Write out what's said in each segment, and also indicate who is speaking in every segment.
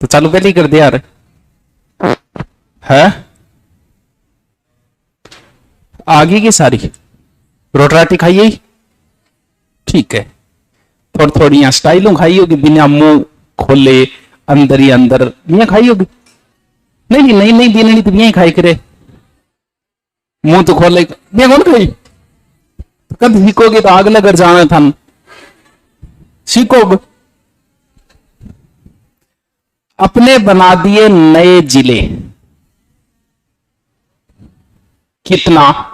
Speaker 1: तो चालू पहले ही कर दे यार। है आगे की सारी रोटराटी खाई है, ठीक है। थोड़ी थोड़ी यहाँ स्टाइलों खाई होगी, बिना मुंह खोले अंदर ही अंदर यहाँ खाई होगी। नहीं नहीं नहीं देने नहीं तो यही खाई करे, मुंह तो खोले ये कौन खाई। कब सीखोगे तो अगले घर जाना था, सीखोगे। अपने बना दिए नए जिले, कितना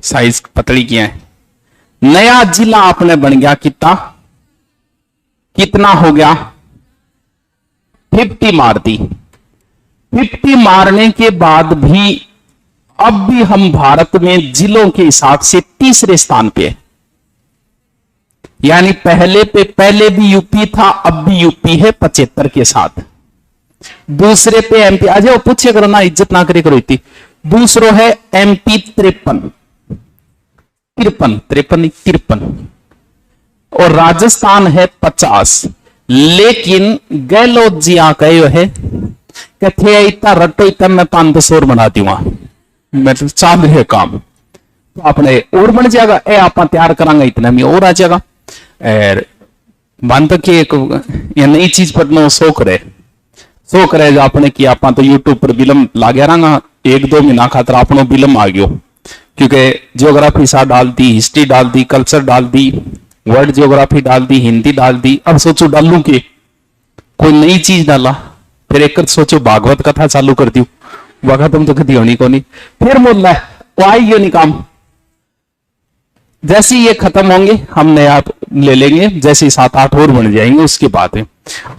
Speaker 1: साइज पतली किया है। नया जिला आपने बन गया, कितना कितना हो गया 50 मार दी। 50 मारने के बाद भी अब भी हम भारत में जिलों के हिसाब से तीसरे स्थान पे है। यानी पहले भी यूपी था, अब भी यूपी है 75 के साथ। दूसरे पे एमपी, आ जाओ पूछे करो ना, इज्जत ना करे करो इतनी। दूसरो है एमपी 53 और राजस्थान है 50। लेकिन गहलोत जी आ कहे है कथे इतना रटो इतना मैं 5-10 और बना दूंगा, मैं तो चाल है काम तो अपने और बन जाएगा, ए आप तैयार करांगा इतना में और आ जाएगा। और मान तक एक नई चीज पढ़ना शौक रहे जो आपने किया, आप तो यूट्यूब पर बिलम ला गया रहा 1-2 महीना खातर अपनो बिलम आ गयो, क्योंकि ज्योग्राफी सा डाल दी, हिस्ट्री डाल दी, कल्चर डाल दी, वर्ल्ड ज्योग्राफी डाल दी, हिंदी डाल दी। अब सोचो डालू के कोई नई चीज डाला, फिर एक सोचो भागवत कथा चालू कर दी, वह तुम तो कभी होनी को नहीं, फिर बोल रहा है वो आई ये नहीं काम। जैसे ये खत्म होंगे हम नया ले लेंगे, जैसे 7-8 और बन जाएंगे उसके बाद है।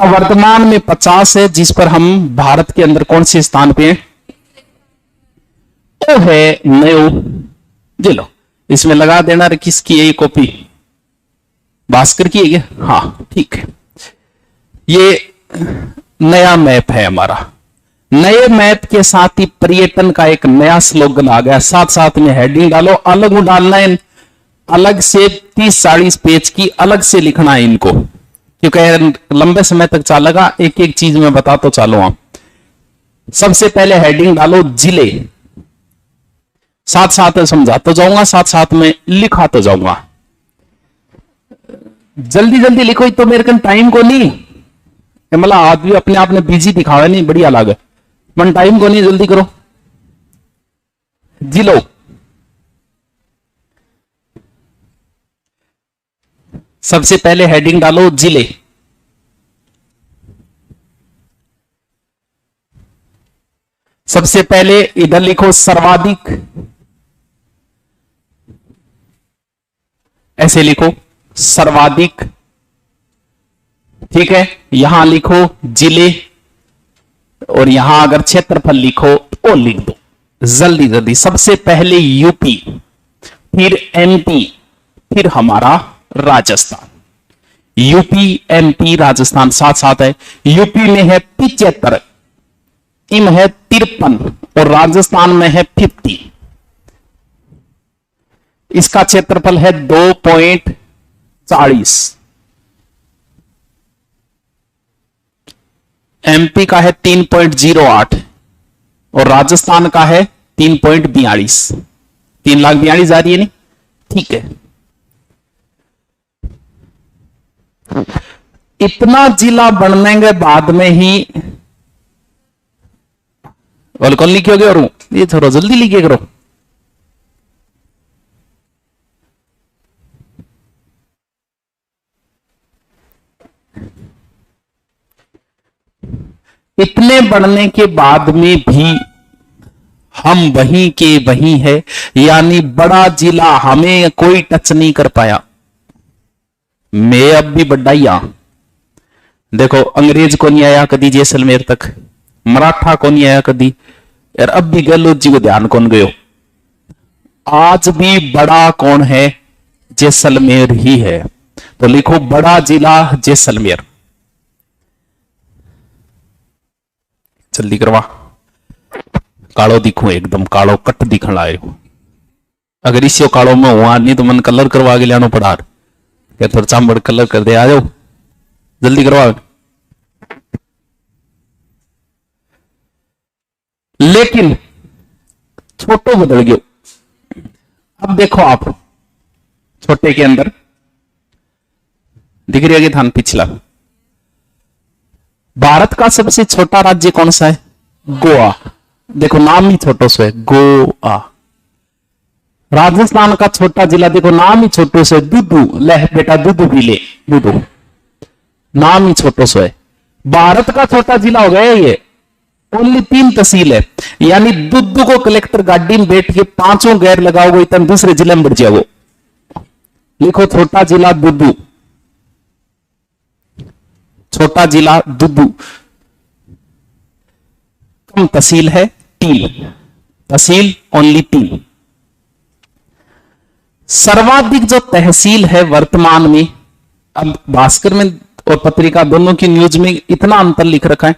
Speaker 1: अब वर्तमान में 50 है, जिस पर हम भारत के अंदर कौन से स्थान पे हैं, तो है नयो जिलो। इसमें लगा देना रे किसकी है ये कॉपी, भास्कर की है क्या? हाँ ठीक है। ये नया मैप है हमारा। नए मैप के साथ ही पर्यटन का एक नया स्लोगन आ गया, साथ साथ में हेडिंग डालो, अलग डालना है, अलग से 30-40 पेज की अलग से लिखना है इनको, क्योंकि लंबे समय तक चलेगा। एक एक चीज में बता तो चालो आप। सबसे पहले हेडिंग डालो जिले, साथ साथ समझा तो जाऊंगा, साथ साथ में लिखा तो जाऊंगा। जल्दी जल्दी लिखो तो मेरे कन टाइम को नहीं, मतलब आदमी अपने आप ने बिजी दिखावे नहीं, बढ़िया लागे, मन टाइम को नहीं, जल्दी करो। जिलो सबसे पहले हेडिंग डालो जिले, सबसे पहले इधर लिखो सर्वाधिक, ऐसे लिखो सर्वाधिक, ठीक है। यहां लिखो जिले और यहां अगर क्षेत्रफल लिखो तो लिख दो जल्दी जल्दी। सबसे पहले यूपी, फिर एमपी, फिर हमारा राजस्थान। यूपी एमपी राजस्थान साथ साथ है। यूपी में है 75, इम है 53 और राजस्थान में है 50। इसका क्षेत्रफल है 2.40। एमपी का है 3.08 और राजस्थान का है 3.42। 3,42,000 आ रही है नहीं, ठीक है। इतना जिला बनने के बाद में ही और कौन लिखोगे, और ये थोड़ा जल्दी लिखे करो। इतने बढ़ने के बाद में भी हम वहीं के वहीं है, यानी बड़ा जिला हमें कोई टच नहीं कर पाया। मैं अब भी बड़ा ही आ, देखो अंग्रेज को नहीं आया कदी जैसलमेर तक, मराठा को नहीं आया कदी यार, अब भी गहलोत जी को ध्यान कौन गयो। आज भी बड़ा कौन है, जैसलमेर ही है। तो लिखो बड़ा जिला जैसलमेर, जल्दी करवा। कालो दिखो, एकदम कालो कट दिखण आए हो। अगर इसी कालो में हुआ नहीं तो मन कलर करवा के लिया पड़ा, क्या थोड़ा चांबड़ कलर कर दे, आ जाओ जल्दी करवाओ। लेकिन छोटो बदल गयो। अब देखो आप छोटे के अंदर दिख रही है थान पिछला, भारत का सबसे छोटा राज्य कौन सा है? गोवा। देखो नाम ही छोटो सो है, गोवा। राजस्थान का छोटा जिला देखो नाम ही छोटो सो है, दुदू। ले बेटा दुदू भी ले, दुदू नाम ही छोटो सो है। भारत का छोटा जिला हो गया ये, ओनली 3 तहसील है। यानी दुदू को कलेक्टर गाड़ी में बैठ के 5 गैर लगाओगे इतना दूसरे जिले में बढ़ जाओ। लिखो छोटा जिला दुदू, छोटा जिला दुदू। कम तहसील है 3, तहसील ओनली 3। सर्वाधिक जो तहसील है वर्तमान में, अब भास्कर में और पत्रिका दोनों की न्यूज में इतना अंतर लिख रखा है,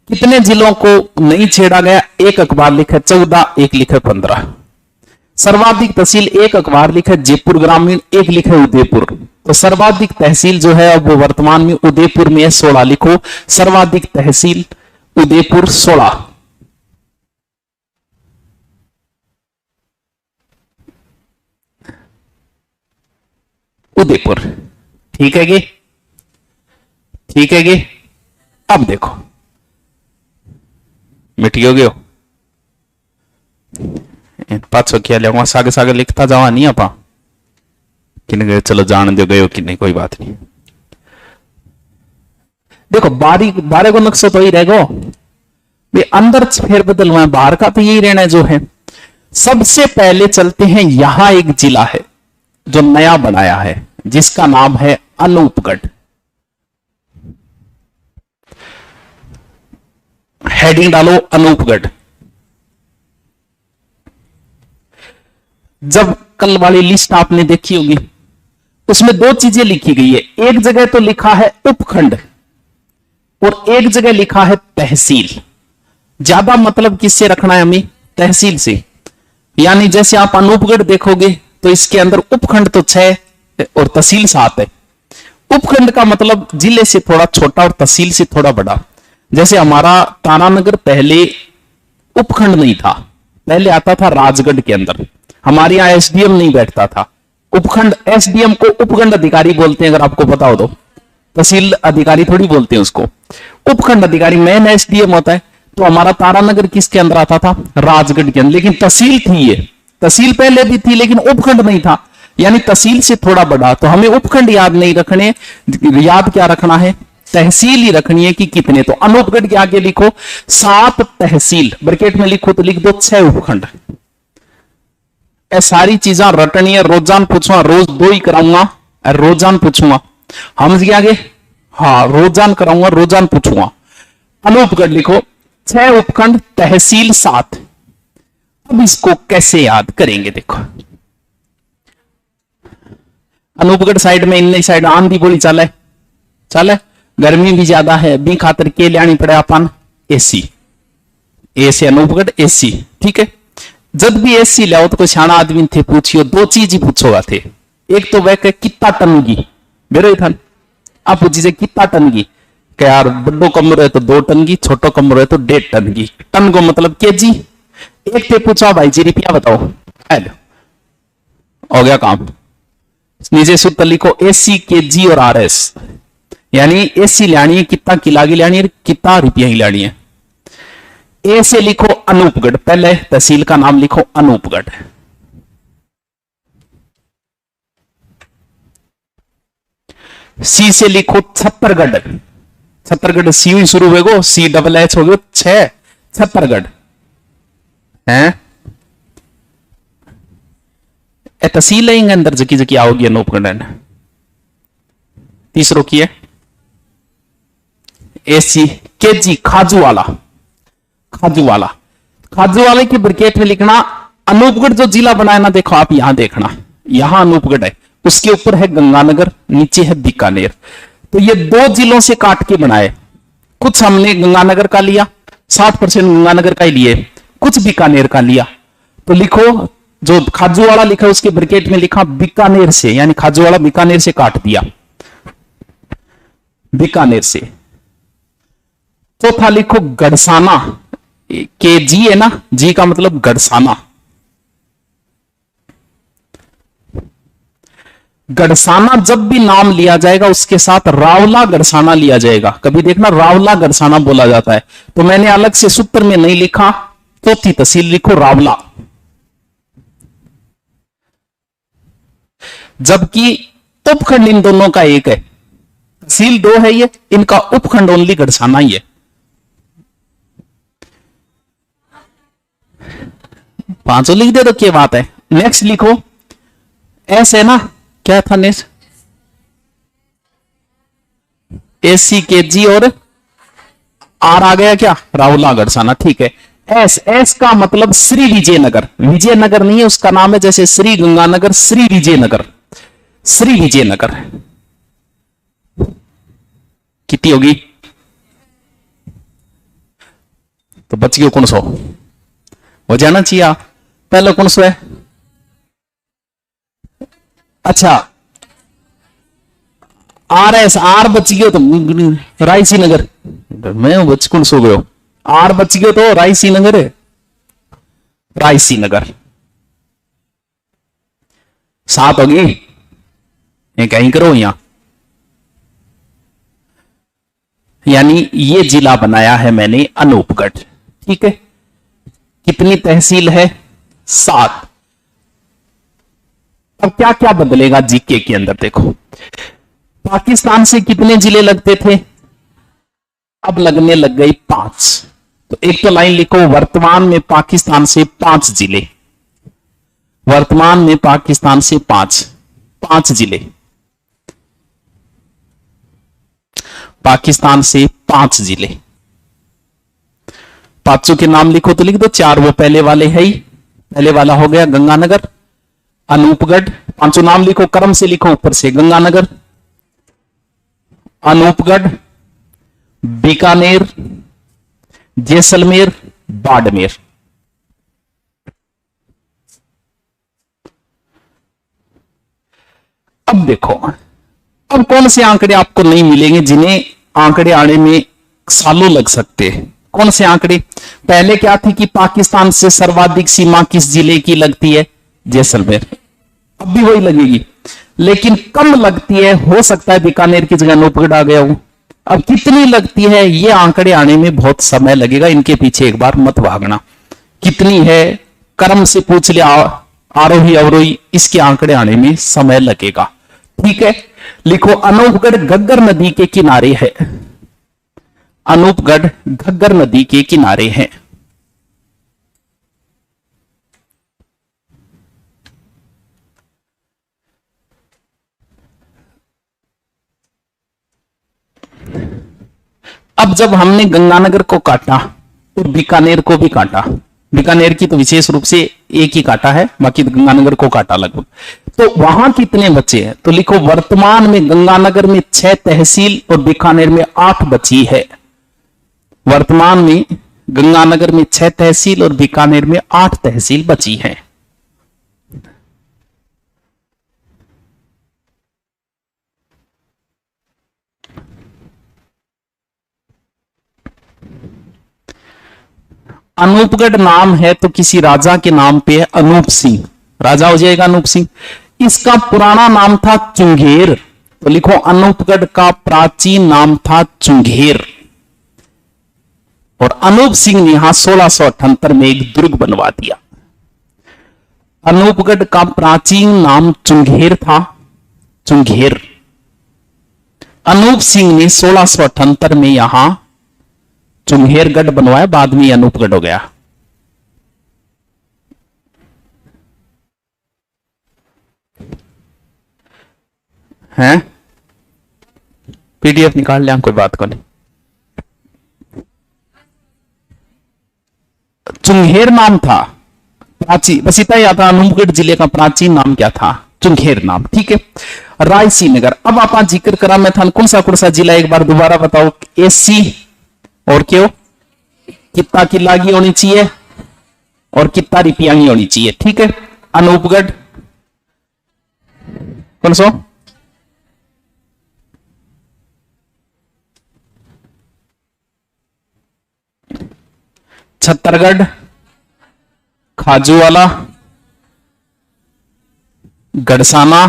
Speaker 1: कितने जिलों को नहीं छेड़ा गया। एक अखबार लिखा 14, एक लिखा 15। सर्वाधिक तहसील एक अखबार लिखा जयपुर ग्रामीण, एक लिखा उदयपुर। तो सर्वाधिक तहसील जो है अब वो वर्तमान में उदयपुर में है, 16 लिखो। सर्वाधिक तहसील उदयपुर 16। उदयपुर, ठीक है गे, ठीक है गे। अब देखो मिट गयो पाछो क्या लिया सागे सागे लिखता जावा नहीं आपा किन गए, चलो जान दो गयो कि नहीं, कोई बात नहीं। देखो बारे को नक्शा तो ही रहेगा, अंदर फेर बदल हुआ है, बाहर का तो यही रहना जो है। सबसे पहले चलते हैं, यहां एक जिला है जो नया बनाया है जिसका नाम है अनूपगढ़। हेडिंग डालो अनूपगढ़। जब कल वाली लिस्ट आपने देखी होगी उसमें 2 चीजें लिखी गई है, एक जगह तो लिखा है उपखंड और एक जगह लिखा है तहसील। ज्यादा मतलब किससे रखना है हमें? तहसील से। यानी जैसे आप अनूपगढ़ देखोगे तो इसके अंदर उपखंड तो 6 और तहसील 7 है। उपखंड का मतलब जिले से थोड़ा छोटा और तहसील से थोड़ा बड़ा। जैसे हमारा तारानगर पहले उपखंड नहीं था, पहले आता था राजगढ़ के अंदर। हमारे यहां एसडीएम नहीं बैठता था, उपखंड एसडीएम को उपखंड अधिकारी बोलते हैं, अगर आपको पता हो तो। तहसील अधिकारी थोड़ी बोलते हैं उसको, उपखंड अधिकारी मेन एसडीएम होता है। तो हमारा तारानगर किसके अंदर आता था? राजगढ़ के अंदर। लेकिन तहसील थी ये, तहसील पहले भी थी लेकिन उपखंड नहीं था, यानी तहसील से थोड़ा बड़ा। तो हमें उपखंड याद नहीं रखने, याद क्या रखना है? तहसील ही रखनी है कि कितने। तो अनूपगढ़ के आगे लिखो 7 तहसील, ब्रैकेट में लिखो तो लिख दो 6 उपखंड। ये सारी चीजें रटनी है, रोजान पूछूंगा, रोज 2 ही कराऊंगा, रोजान पूछूंगा। हम आगे हाँ रोजान कराऊंगा, रोजान पूछूंगा। अनूपगढ़ लिखो 6 उपखंड, तहसील 7। अब इसको कैसे याद करेंगे? देखो अनूपगढ़ साइड में इन साइड आंधी बोली चले चले, गर्मी भी ज्यादा है, बी खातर के लियानी पड़े अपन एसी। ए से अनूपगढ़ एसी, ठीक है। जब भी एसी लाओ तो कोई सियाना आदमी थे पूछियो 2 चीज ही पूछोगा थे। एक तो वह कितना टन की बेरो था, आप पूछी से कितना टन की, क्या यार बड़ो कमरो है तो 2 टन की, छोटो कमरो है तो 1.5 टन की। टन को मतलब केजी। एक थे पूछा भाई जी रुपया बताओ, हेलो हो गया काम। नीचे सूत्र लिखो एसी, केजी और आरएस, यानी एसी लानी है कितना किला की लानी है, कितना रुपया की लानी है। ए से लिखो अनूपगढ़, पहले तहसील का नाम लिखो अनूपगढ़। सी से लिखो छत्तरगढ़, छत्तरगढ़ सी हुई शुरू होगो, सी डबल एच हो गयो 6 छत्तरगढ़ है। तहसील लेंगे अंदर जकी जकी आओगी अनूपगढ़। तीसरो की है एसी, केजी खाजूवाला, खाजूवाला। खाजूवाले की ब्रैकेट में लिखना अनूपगढ़ जो जिला बनाया ना, देखो आप यहां देखना, यहां अनूपगढ़ है, उसके ऊपर है गंगानगर, नीचे है बीकानेर। तो ये 2 जिलों से काट के बनाए। कुछ हमने गंगानगर का लिया, 60% गंगानगर का ही लिए, कुछ बीकानेर का लिया। तो लिखो जो खाजूवाला लिखा उसके ब्रैकेट में लिखा बीकानेर से, यानी खाजूवाला बीकानेर से काट दिया। बीकानेर से। चौथा लिखो गढ़साना, के जी है ना, जी का मतलब गढ़साना। गढ़साना जब भी नाम लिया जाएगा उसके साथ रावला गढ़साना लिया जाएगा। कभी देखना रावला गढ़साना बोला जाता है, तो मैंने अलग से सूत्र में नहीं लिखा, चौथी तहसील लिखो रावला। जबकि उपखंड इन दोनों का एक है, तहसील दो है ये, इनका उपखंड ओनली गढ़साना ही है। पांचों लिख दे तो क्या बात है। नेक्स्ट लिखो ऐस है ना, क्या था नेक्स्ट, एसी के जी और आर आ गया क्या, रावला गढ़साना, ठीक है। एस, एस का मतलब श्री विजयनगर, विजयनगर नहीं है उसका नाम है, जैसे श्री गंगानगर, श्री विजयनगर, श्री विजयनगर। कितनी होगी, तो बच गया कौन सो, हो जाना चाहिए पहले कौन सो है। अच्छा आर एस, आर बच गयो तो रायसी नगर, मैं बच कौन सो गयो, आर बच गयो तो रायसी नगर है, रायसी नगर। सात होगी, ये कहीं करो यहां, यानी ये जिला बनाया है मैंने अनूपगढ़, ठीक है। कितनी तहसील है, 7। अब क्या क्या बदलेगा जीके के अंदर देखो। पाकिस्तान से कितने जिले लगते थे, अब लगने लग गई 5। तो एक तो लाइन लिखो, वर्तमान में पाकिस्तान से 5 जिले, वर्तमान में पाकिस्तान से 5 जिले, पाकिस्तान से 5 जिले। पांचों के नाम लिखो तो लिख दो, 4 वो पहले वाले है ही, पहले वाला हो गया गंगानगर, अनूपगढ़। पांचों नाम लिखो, क्रम से लिखो ऊपर से, गंगानगर, अनूपगढ़, बीकानेर, जैसलमेर, बाड़मेर। अब देखो, अब कौन से आंकड़े आपको नहीं मिलेंगे जिन्हें आंकड़े आने में सालों लग सकते हैं। कौन से आंकड़े, पहले क्या थी कि पाकिस्तान से सर्वाधिक सीमा किस जिले की लगती है, जैसलमेर, अब भी वही लगेगी, लेकिन कम लगती है, हो सकता है बीकानेर की जगह अनूपगढ़ आ गया हो। अब कितनी लगती है ये आंकड़े आने में बहुत समय लगेगा, इनके पीछे एक बार मत भागना। कितनी है क्रम से पूछ लिया, आरोही अवरोही, इसके आंकड़े आने में समय लगेगा, ठीक है। लिखो अनूपगढ़ घग्गर नदी के किनारे है, अनूपगढ़ घग्गर नदी के किनारे है। अब जब हमने गंगानगर को काटा तो बीकानेर को भी काटा, बीकानेर की तो विशेष रूप से एक ही काटा है, बाकी तो गंगानगर को काटा लगभग, तो वहां कितने बचे हैं, तो लिखो वर्तमान में गंगानगर में 6 तहसील और बीकानेर में 8 बची है। वर्तमान में गंगानगर में 6 तहसील और बीकानेर में 8 तहसील बची है। अनूपगढ़ नाम है तो किसी राजा के नाम पे है, अनूप सिंह, राजा हो जाएगा अनूप सिंह। इसका पुराना नाम था चुंगेर, तो लिखो अनूपगढ़ का प्राचीन नाम था चुंगेर, और अनूप सिंह ने यहां 1678 में एक दुर्ग बनवा दिया। अनूपगढ़ का प्राचीन नाम चुंगेर था, चुंगेर। अनूप सिंह ने 1678 में यहां चुंगेरगढ़ बनवाया, बाद में अनूपगढ़ हो गया। हैं पीडीएफ निकाल लिया, कोई बात को नहीं। चुंगेर नाम था प्राचीन, बस इतना याद था, अनूपगढ़ जिले का प्राचीन नाम क्या था, चुंगेर नाम, ठीक है। रायसी नगर, अब आप जिक्र करा मैं था, कौन सा जिला एक बार दोबारा बताओ, एसी और क्यों, कितना की लागी होनी चाहिए और कितना रिपियांगी होनी चाहिए, ठीक है। अनूपगढ़ कौन सो, छत्तरगढ़, खाजूवाला, गड़साना,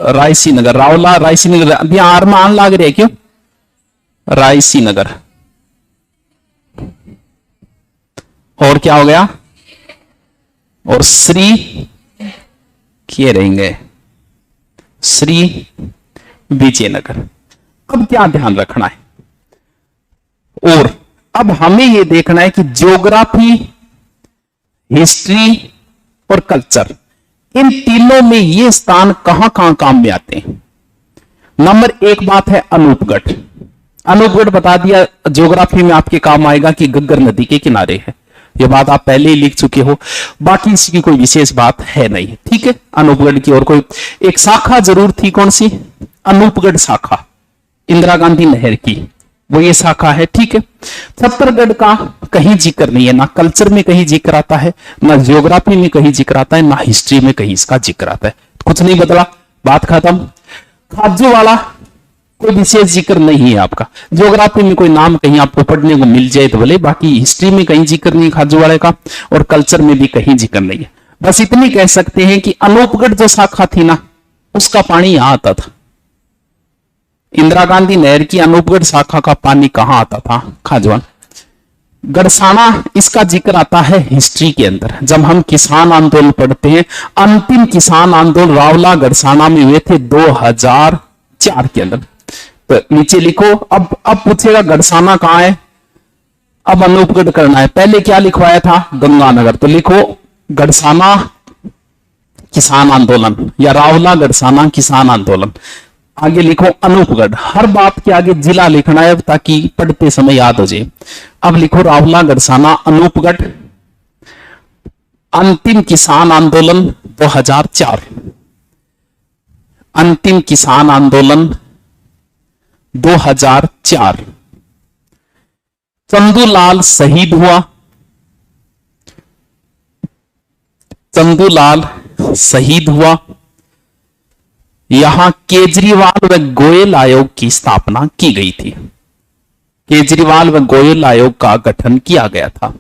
Speaker 1: रायसी नगर, रावला, रायसी नगर, अभी आर में आन लाग रहे क्यों, रायसी नगर। और क्या हो गया, और श्री किए रहेंगे, श्री विजयनगर। अब क्या ध्यान रखना है, और अब हमें यह देखना है कि ज्योग्राफी, हिस्ट्री और कल्चर, इन तीनों में ये स्थान कहां कहां काम में आते हैं। नंबर एक बात है अनूपगढ़। अनूपगढ़ बता दिया, ज्योग्राफी में आपके काम आएगा कि घग्गर नदी के किनारे है, ये बात आप पहले ही लिख चुके हो, बाकी इसकी कोई विशेष बात है नहीं। ठीक है, अनूपगढ़ की और कोई एक शाखा जरूर थी, कौन सी, अनूपगढ़ शाखा, इंदिरा गांधी नहर की, वो ये शाखा है। ठीक है, छत्तरगढ़ का कहीं जिक्र नहीं है, ना कल्चर में कहीं जिक्र आता है, ना ज्योग्राफी में कहीं जिक्र आता है, ना हिस्ट्री में कहीं इसका जिक्र आता है, कुछ नहीं बदला, बात खत्म। खाजूवाला कोई विशेष जिक्र नहीं है आपका, ज्योग्राफी में कोई नाम कहीं आपको पढ़ने को मिल जाए तो भले, बाकी हिस्ट्री में कहीं जिक्र नहीं खाजूवाले का, और कल्चर में भी कहीं जिक्र नहीं है। बस इतनी कह सकते हैं कि अनूपगढ़ जो शाखा थी ना, उसका पानी यहां आता था, इंदिरा गांधी नहर की अनूपगढ़ शाखा का पानी कहां आता था, खाजवान। गड़साना, इसका जिक्र आता है हिस्ट्री के अंदर, जब हम किसान आंदोलन पढ़ते हैं, अंतिम किसान आंदोलन रावला गड़साना में हुए थे 2004 के अंदर। तो नीचे लिखो, अब पूछेगा गड़साना कहां है, अब अनूपगढ़ करना है, पहले क्या लिखवाया था, गंगानगर, तो लिखो गड़साना किसान आंदोलन या रावला गड़साना किसान आंदोलन, आगे लिखो अनूपगढ़, हर बात के आगे जिला लिखना है ताकि पढ़ते समय याद हो जाए। अब लिखो रावला गड़साना अनूपगढ़, अंतिम किसान आंदोलन 2004, अंतिम किसान आंदोलन 2004, चंदूलाल शहीद हुआ, चंदूलाल शहीद हुआ, यहां केजरीवाल व गोयल आयोग की स्थापना की गई थी, केजरीवाल व गोयल आयोग का गठन किया गया था।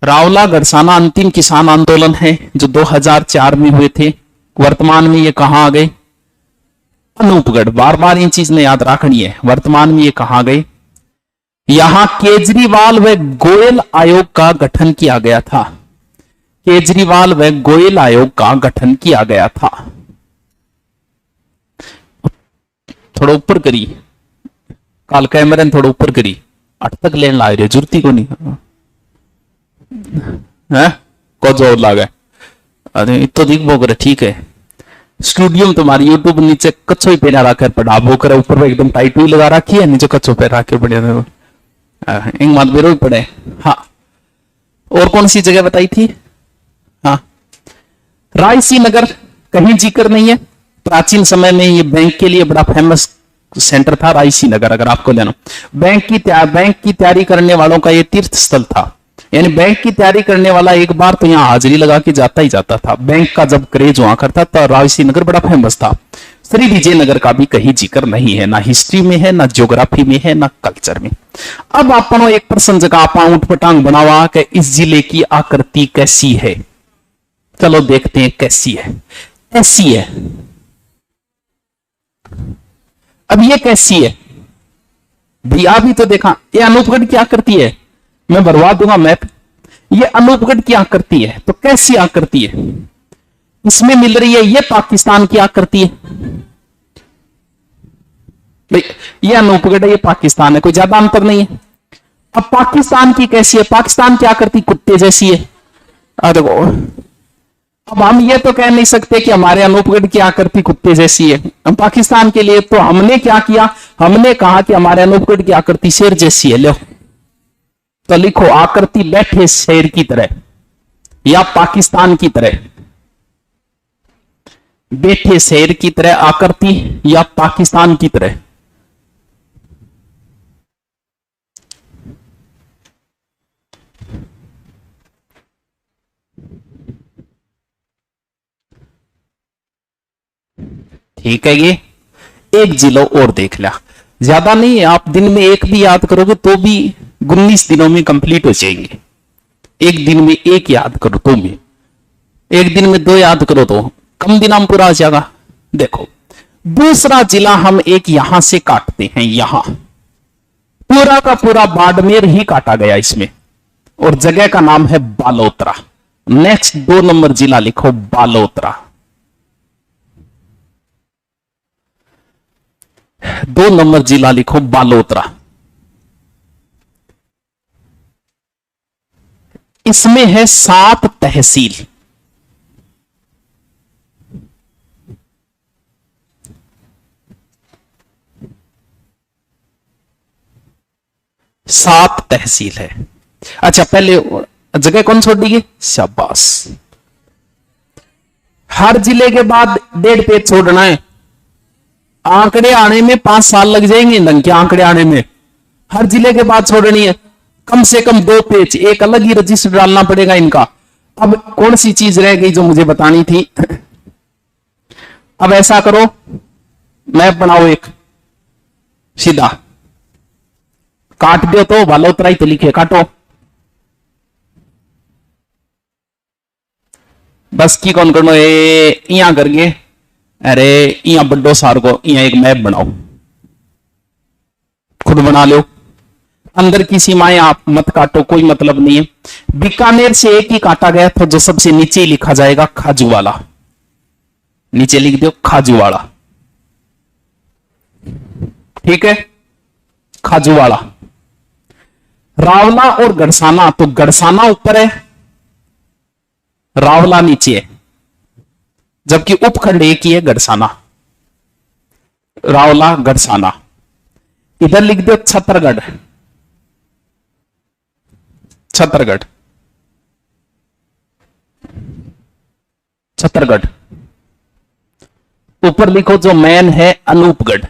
Speaker 1: रावला गड़साना अंतिम किसान आंदोलन है जो 2004 में हुए थे, वर्तमान में ये कहां आ गए, अनूपगढ़, बार बार इन चीज ने याद रखनी है, वर्तमान में ये कहां गए, यहां केजरीवाल व गोयल आयोग का गठन किया गया था, केजरीवाल व गोयल आयोग का गठन किया गया था। थोड़ा ऊपर करी, काल कैमरे थोड़ा ऊपर करी, 8 तक लेन ला रहे, जुर्ती को नहीं है को जोर लागे, अरे तो दिख बो करे, ठीक है। स्टूडियो में तुम्हारी यूट्यूब नीचे कच्चो ही पहना रखा है, पढ़ाबो करे, ऊपर पे एकदम टाइट हुई लगा रखी है, नीचे कच्चो पे रखे बढ़िया, एक मत बेरो ही पड़े। हाँ, और कौन सी जगह बताई थी, हाँ रायसी नगर, कहीं जिक्र नहीं है। प्राचीन समय में ये बैंक के लिए बड़ा फेमस सेंटर था रायसी नगर, अगर आपको लेना, बैंक की तैयारी करने वालों का ये तीर्थ स्थल था, यानी बैंक की तैयारी करने वाला एक बार तो यहाँ हाजिरी लगा के जाता ही जाता था, बैंक का जब क्रेज हुआ करता तो रायसी नगर बड़ा फेमस था। श्री विजयनगर का भी कहीं जिक्र नहीं है, ना हिस्ट्री में है, ना ज्योग्राफी में है, ना कल्चर में। अब आपनो एक प्रश्न जगह आप ऊंट पटांग बनावा कि इस जिले की आकृति कैसी है, चलो देखते हैं कैसी है। ऐसी है, अब ये कैसी है भैया, अभी तो देखा, ये अनूपगढ़ की आकृति है, मैं भरवा दूंगा मैप, ये अनूपगढ़ की आकृति है, तो कैसी आकृति है इसमें मिल रही है, ये पाकिस्तान की आकृति है भाई, ये अनूपगढ़ है, ये पाकिस्तान है, कोई ज्यादा अंतर नहीं है। अब पाकिस्तान की कैसी है, पाकिस्तान की आकृति कुत्ते जैसी है, देखो, अब हम ये तो कह नहीं सकते कि हमारे अनूपगढ़ की आकृति कुत्ते जैसी है, हम पाकिस्तान के लिए तो हमने क्या किया, हमने कहा कि हमारे अनूपगढ़ की आकृति शेर जैसी है, लो तो लिखो आकृति बैठे शेर की तरह या पाकिस्तान की तरह, बैठे शेर की तरह आकृति या पाकिस्तान की तरह। ठीक है, ये एक जिला और देख लिया, ज्यादा नहीं है, आप दिन में एक भी याद करोगे तो भी 19 दिनों में कंप्लीट हो जाएंगे। एक दिन में एक याद करो तो भी, एक दिन में दो याद करो तो कम दिनों में पूरा हो जाएगा। देखो दूसरा जिला हम एक यहां से काटते हैं, यहां पूरा का पूरा बाड़मेर ही काटा गया इसमें, और जगह का नाम है बालोतरा। नेक्स्ट 2 नंबर जिला लिखो बालोतरा। 2 नंबर जिला लिखो बालोतरा। इसमें है 7 तहसील। सात तहसील है। अच्छा पहले जगह कौन छोड़ दी? शाबाश। हर जिले के बाद 1.5 पेज छोड़ना है। आंकड़े आने में 5 साल लग जाएंगे नंग के आंकड़े आने में। हर जिले के बाद छोड़नी है कम से कम 2 पेज, एक अलग ही रजिस्टर डालना पड़ेगा इनका। अब कौन सी चीज रह गई जो मुझे बतानी थी? अब ऐसा करो, मैप बनाओ एक सीधा, काट दो तो बालोतरा ही तो लिखे, काटो बस की कौन करना यहां करके। अरे यहां बड्डो सार को यहां एक मैप बनाओ, खुद बना लो। अंदर की सीमाएं आप मत काटो, कोई मतलब नहीं है। बीकानेर से एक ही काटा गया था जो सबसे नीचे लिखा जाएगा खाजूवाला, नीचे लिख दो खाजूवाड़ा, ठीक है खाजूवाड़ा। रावला और गड़साना, तो गड़साना ऊपर है रावला नीचे है, जबकि उपखंड एक ही है गड़साना, रावला गड़साना। इधर लिख दो छत्तरगढ़, छत्तरगढ़, छत्तरगढ़। ऊपर लिखो जो मैन है अनूपगढ़,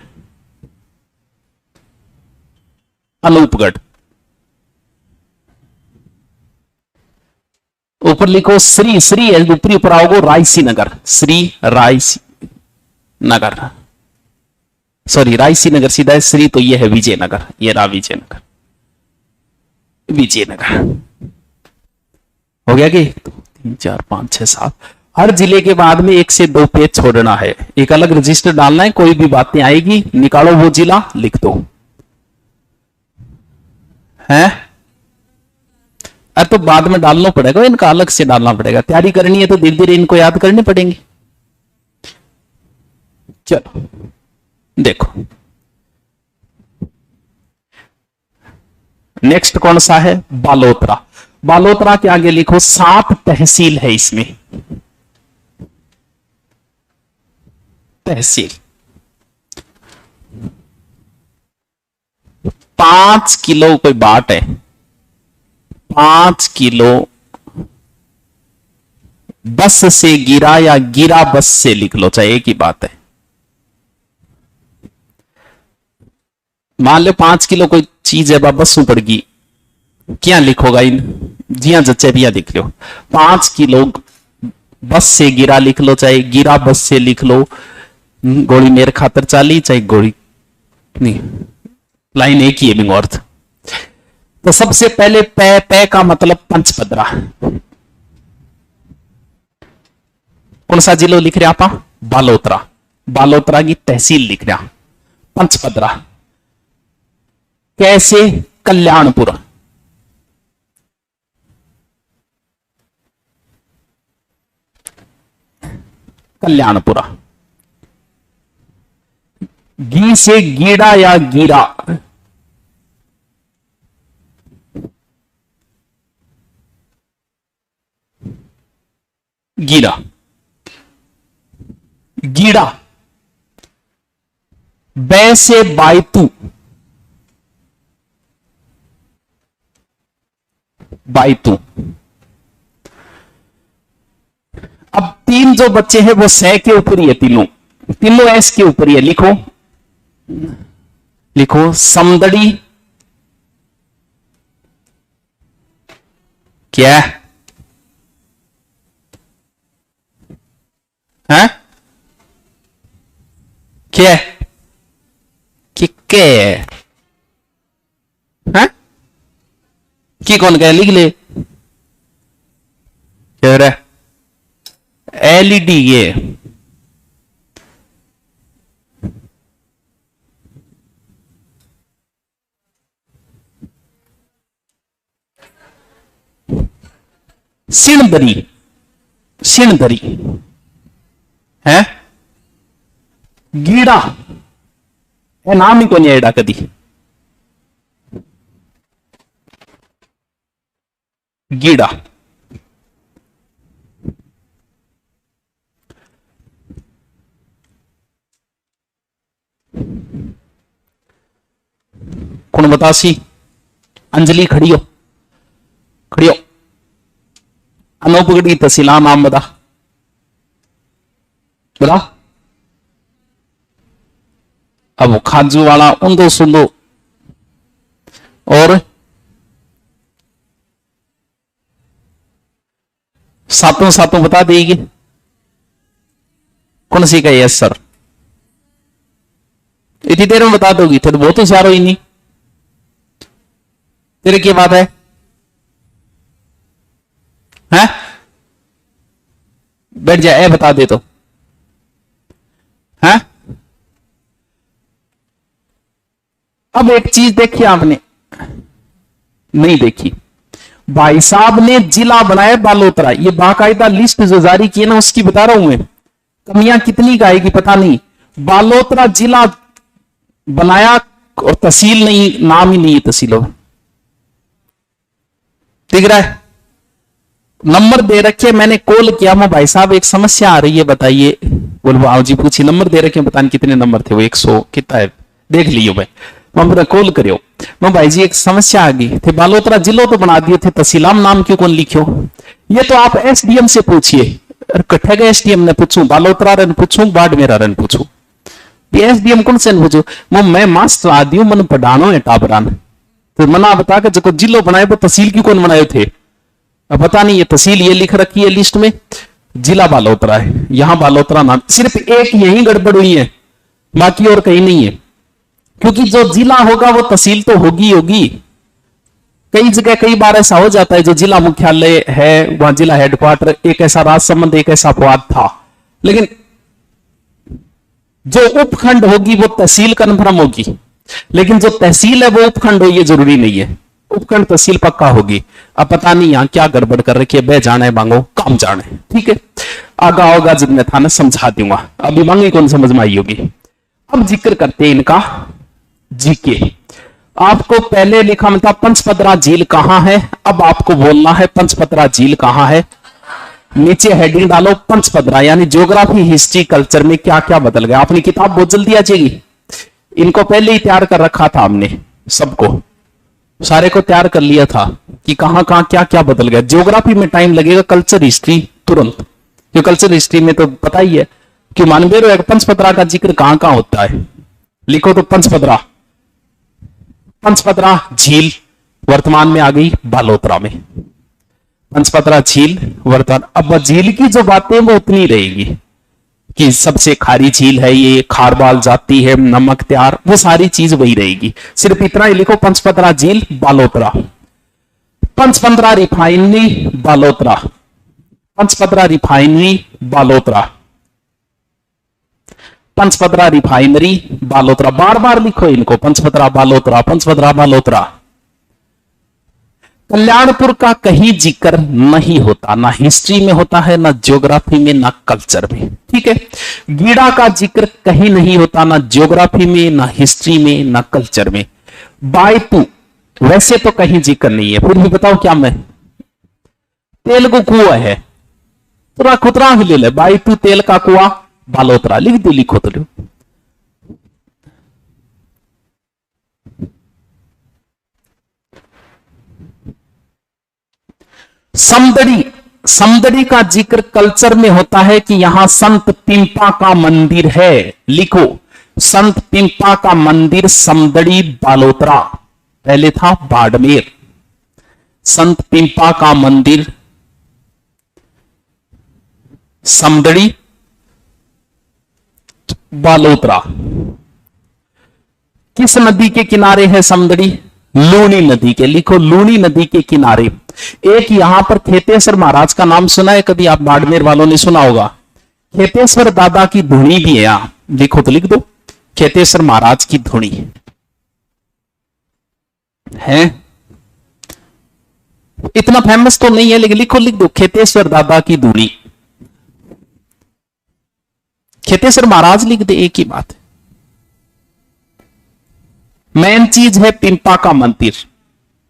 Speaker 1: अनूपगढ़। ऊपर लिखो श्री, श्री है ऊपरी, ऊपर आओगे रायसी नगर, श्री रायसी नगर, सॉरी रायसी नगर सीधा है, श्री तो ये है विजयनगर, ये रहा विजयनगर, विजयनगर। हो गया कि 3 4 5 6 7। हर जिले के बाद में 1 से 2 पेज छोड़ना है, एक अलग रजिस्टर डालना है, कोई भी बातें आएगी निकालो वो जिला लिख दो है। अरे तो बाद में डालना पड़ेगा, इनका अलग से डालना पड़ेगा, तैयारी करनी है तो धीरे धीरे इनको याद करने पड़ेंगे। चलो देखो नेक्स्ट कौन सा है? बालोतरा। बालोतरा के आगे लिखो 7 तहसील है इसमें, तहसील। 5 किलो कोई बाट है, 5 किलो बस से गिरा या गिरा बस से लिख लो, चाहे एक ही बात है। मान लो 5 किलो कोई चीज है बस पड़ गई, क्या लिखोगा इन? जी हाँ जच्चे भी लिख लो। 5 किलो बस से गिरा लिख लो, चाहे गिरा बस से लिख लो, गोली मेरे खातर चाली, चाहे गोली नहीं, लाइन एक ही है बिंग अर्थ। तो सबसे पहले पै, पै का मतलब पंचपदरा। कौन सा जिलो लिख रहे आप? बालोतरा। बालोतरा की तहसील लिख रहा पंचपदरा। कैसे? कल्याणपुर, कल्याणपुरा। गी से गीड़ा या गिरा, गिरा, गीड़ा। बै से बायतू, बायतू। अब 3 जो बच्चे हैं वो सह के ऊपर ही है, तीनों तीनों एस के ऊपर ही है। लिखो लिखो समदड़ी, क्या है? क्या के हैं की कौन कह लिख ले कह रहा एलईडी ये सिणदरी सिणदरी है गीड़ा ए नाम ही कोनी आईडा कदी गीड़ा कौन बतासी अंजलि खड़ी हो अनोपगढ़ी तहसीला नाम बता बोला अब खाजू वाला उंदो सुंदो और सातों सातों बता देगी कौन सी का यस सर इतनी देर में बता दोगी तो बहुत होशियार हो ही नहीं तेरे की बात है हैं बैठ जाए बता दे तो हैं अब एक चीज देखी आपने नहीं देखी भाई साहब ने जिला बनाया बालोतरा ये बाकायदा लिस्ट जो जारी की है ना उसकी बता रहा हूं मैं कमियां कितनी का आएगी पता नहीं बालोतरा जिला बनाया और तहसील नहीं नाम ही नहीं है तहसीलों दिख रहा है नंबर दे रखे मैंने कॉल किया मैं भाई साहब एक समस्या आ रही है बताइए बोलो आओ जी पूछी नंबर दे रखे पता नहीं कितने नंबर थे वो 100 कितना है देख लियो भाई मैं कॉल करियो मैं भाई जी एक समस्या आ गई थे बालोतरा जिलो तो बना दिए थे तहसीलाम नाम क्यों कौन लिखो ये तो आप एसडीएम से पूछिए कट्ठे गए एसडीएम ने पूछूं बालोतरा रन पूछूं बाड़मेरा रन पूछूं एसडीएम कौन से पूछू मैं मास्टर आदि हूं मन पढ़ानो है टाबरान तो मना बता के जो जिलो बनाए वो तहसील क्यों कौन बनाए थे अब पता नहीं ये तहसील ये लिख रखी है लिस्ट में जिला बालोतरा है यहां बालोतरा नाम सिर्फ एक यही गड़बड़ हुई है बाकी और कहीं नहीं है क्योंकि जो जिला होगा वो तहसील तो होगी कई जगह कई बार ऐसा हो जाता है जो जिला मुख्यालय है वहां जिला हेडक्वार्टर एक ऐसा राजसमंद एक ऐसा अपवाद था लेकिन जो उपखंड होगी वो तहसील कन्फर्म होगी लेकिन जो तहसील है वो उपखंड हो ये जरूरी नहीं है उपखंड तहसील पक्का होगी अब पता नहीं यहां क्या गड़बड़ कर रखी है बे जाने मांगो काम जाने ठीक है आगा होगा जब मैं था ना समझा दूंगा अभी मांगी कौन समझ में आई होगी अब जिक्र करते हैं इनका जीके आपको पहले लिखा था पंचपदरा झील कहां है अब आपको बोलना है पंचपदरा झील कहां है नीचे हेडिंग डालो पंचपदरा यानी ज्योग्राफी हिस्ट्री कल्चर में क्या क्या बदल गया अपनी किताब बहुत जल्दी आ जाएगी इनको पहले ही तैयार कर रखा था हमने सबको सारे को तैयार कर लिया था कि कहां कहां क्या क्या बदल गया ज्योग्राफी में टाइम लगेगा कल्चर हिस्ट्री तुरंत जो कल्चर हिस्ट्री में तो पता ही है कि मानवेर पंचपदरा का जिक्र कहां कहां होता है लिखो तो पंचपदरा झील वर्तमान में आ गई बालोतरा में पंचपदरा झील वर्तमान अब झील की जो बातें वो उतनी रहेगी कि सबसे खारी झील है ये खारबाल जाती है नमक तैयार वो सारी चीज वही रहेगी सिर्फ इतना ही लिखो पंचपदरा झील Balotra Panchpadra refinery Balotra Panchpadra refinery Balotra Panchpadra refinery Balotra बार बार लिखो इनको पंचपदरा बालोतरा कल्याणपुर का कहीं जिक्र नहीं होता ना हिस्ट्री में होता है ना ज्योग्राफी में ना कल्चर में ठीक है गीड़ा का जिक्र कहीं नहीं होता ना ज्योग्राफी में ना हिस्ट्री में ना कल्चर में बायतू वैसे तो कहीं जिक्र नहीं है फिर भी बताओ क्या मैं तेलुगु कुआ है थोड़ा खुतरा ही ले ले बायतू तेल का कुआ बालोतरा लिख दो लिखो तो समदड़ी का जिक्र कल्चर में होता है कि यहां संत पिंपा का मंदिर है लिखो संत पिंपा का मंदिर समदड़ी बालोतरा पहले था बाड़मेर संत पिंपा का मंदिर समदड़ी बालोतरा किस नदी के किनारे है समदड़ी? लूनी नदी के। लिखो लूनी नदी के किनारे। एक यहां पर खेतेश्वर महाराज का नाम सुना है कभी? आप बाड़मेर वालों ने सुना होगा। खेतेश्वर दादा की धुनी भी है यहां, लिखो तो लिख दो खेतेश्वर महाराज की धुनी है। इतना फेमस तो नहीं है लेकिन लिखो, लिख दो खेतेश्वर दादा की धुनी। खेतेश्वर महाराज लिख दे, एक ही बात है। मेन चीज है पिंपा का मंदिर,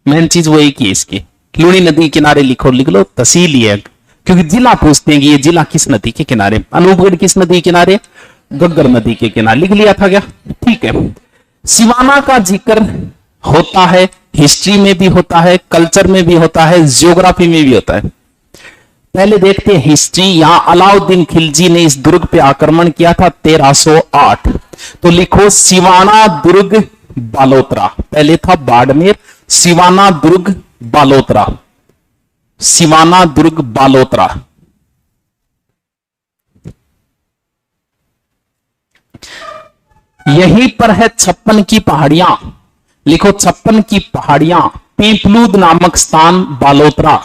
Speaker 1: मेन चीज वो एक ही है इसकी। लूनी नदी किनारे लिखो, लिख लो, तहसील ही है क्योंकि जिला पूछते हैं कि ये जिला किस नदी के किनारे। अनूपगढ़ किस नदी के किनारे? गग्गर नदी के किनारे। लिख लिया था क्या? ठीक है। सिवाना का जिक्र होता है, हिस्ट्री में भी होता है, कल्चर में भी होता है, जियोग्राफी में भी होता है। पहले देखते हैं हिस्ट्री। यहां अलाउद्दीन खिलजी ने इस दुर्ग पे आक्रमण किया था 1308। तो लिखो सिवाना दुर्ग बालोतरा। पहले था बाड़मेर, सिवाना दुर्ग बालोतरा, सिवाना दुर्ग बालोतरा। यहीं पर है 56 की पहाड़ियां। लिखो 56 की पहाड़ियां, पीपलूद नामक स्थान बालोतरा।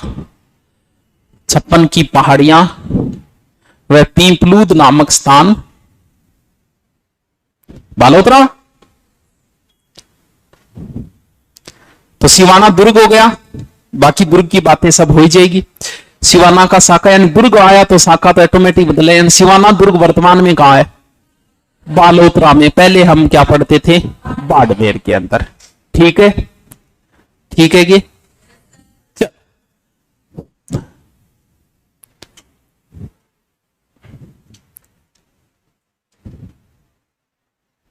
Speaker 1: 56 की पहाड़ियां वह पीपलूद नामक स्थान बालोतरा। तो सिवाना दुर्ग हो गया, बाकी दुर्ग की बातें सब हो ही जाएगी। सिवाना का शाखा यानी दुर्ग आया तो शाखा तो ऑटोमेटिक बदले। यानी सिवाना दुर्ग वर्तमान में कहां है? बालोतरा में। पहले हम क्या पढ़ते थे? बाड़मेर के अंदर। ठीक है, ठीक है कि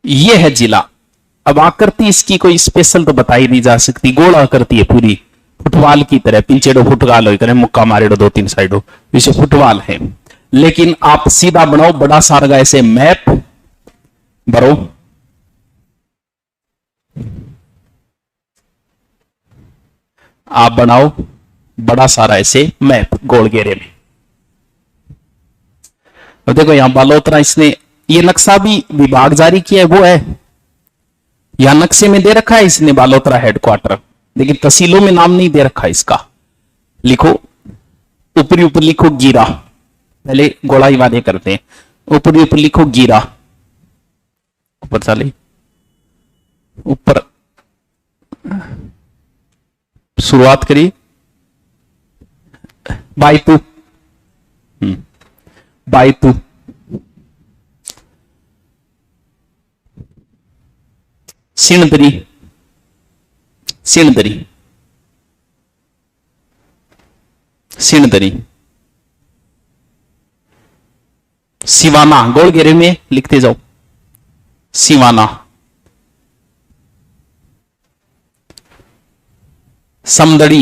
Speaker 1: यह है जिला। अब आकृति इसकी कोई स्पेशल तो बताई नहीं जा सकती। गोल आकृति है पूरी, फुटबॉल की तरह। पिंचेडो फुटबॉल हो, मुक्का मारेडो 2-3 साइडो, इसे फुटबॉल है। लेकिन आप सीधा बनाओ बड़ा सारा ऐसे मैप भरो। आप बनाओ बड़ा सारा ऐसे मैप गोल घेरे में। अब देखो यहां बालोतरा, इसने ये नक्शा भी विभाग जारी किया है, वो है यहां नक्शे में दे रखा है इसने बालोतरा हेडक्वार्टर, लेकिन तहसीलों में नाम नहीं दे रखा इसका। लिखो ऊपरी ऊपर लिखो गिरा। पहले गोलाई वादे करते हैं। ऊपरी ऊपर लिखो गिरा, ऊपर चले ऊपर शुरुआत करिए बायतू, बायतू, सिणदरी, सिणदरी, सिणदरी, सिवाना। गोल घेरे में लिखते जाओ सिवाना, समदड़ी,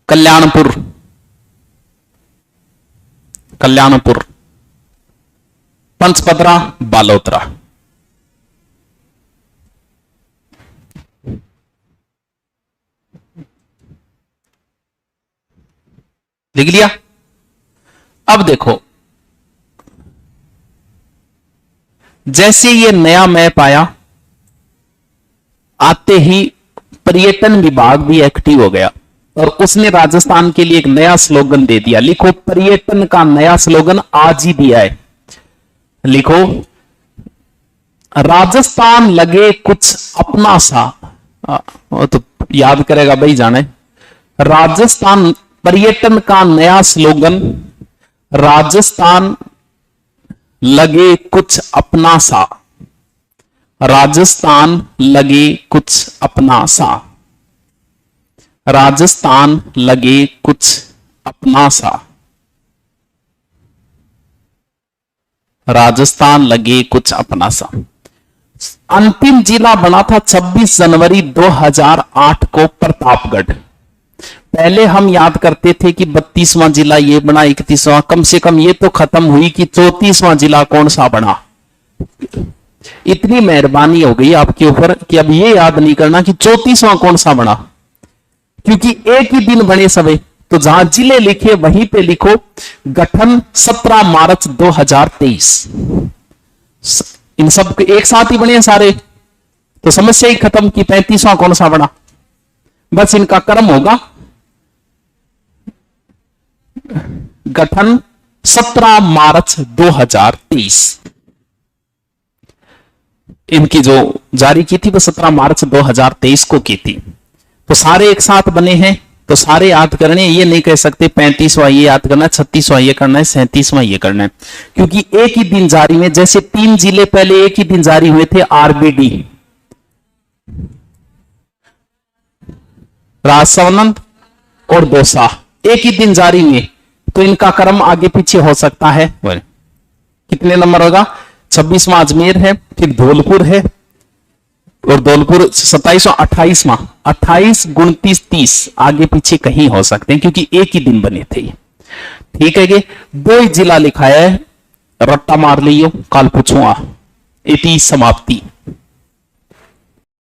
Speaker 1: कल्याणपुर, कल्याणपुर, पंचपदरा, बालोतरा। लिख लिया? अब देखो जैसे ये नया मैप आया, आते ही पर्यटन विभाग भी एक्टिव हो गया और उसने राजस्थान के लिए एक नया स्लोगन दे दिया। लिखो पर्यटन का नया स्लोगन आज ही दिया है। लिखो राजस्थान लगे कुछ अपना सा। वो तो याद करेगा भाई जाने। राजस्थान पर्यटन का नया स्लोगन, राजस्थान लगे कुछ अपना सा, राजस्थान लगे कुछ अपना सा, राजस्थान लगे कुछ अपना सा, राजस्थान लगे कुछ अपना सा। अंतिम जिला बना था 26 जनवरी 2008 को प्रतापगढ़। पहले हम याद करते थे कि 32वां जिला ये बना, 31वां, कम से कम ये तो खत्म हुई कि 34वां जिला कौन सा बना। इतनी मेहरबानी हो गई आपके ऊपर कि अब ये याद नहीं करना कि 34वां कौन सा बना, क्योंकि एक ही दिन बने सभी तो जहां जिले लिखे वहीं पे लिखो गठन 17 मार्च 2023। इन सब एक साथ ही बने सारे, तो समस्या ही खत्म कि 35वां कौन सा बना। बस इनका क्रम होगा गठन 17 मार्च 2023। इनकी जो जारी की थी वो 17 मार्च 2023 को की थी। तो सारे एक साथ बने हैं, तो सारे याद करने, ये नहीं कह सकते 35वां ये याद करना है, 36वां ये करना है, 37वां ये करना है, क्योंकि एक ही दिन जारी में, जैसे 3 जिले पहले एक ही दिन जारी हुए थे, आरबीडी, राजसमंद और दौसा, एक ही दिन जारी हुए, तो इनका क्रम आगे पीछे हो सकता है। कितने नंबर होगा? 26वां अजमेर है, फिर धौलपुर है, और धौलपुर 27वां, 28वां, 28, 29, 30 आगे पीछे कहीं हो सकते हैं, क्योंकि एक ही दिन बने थे। ठीक है, 2 जिला लिखा है, रट्टा मार लियो, कल पूछूंगा। इति समाप्ति।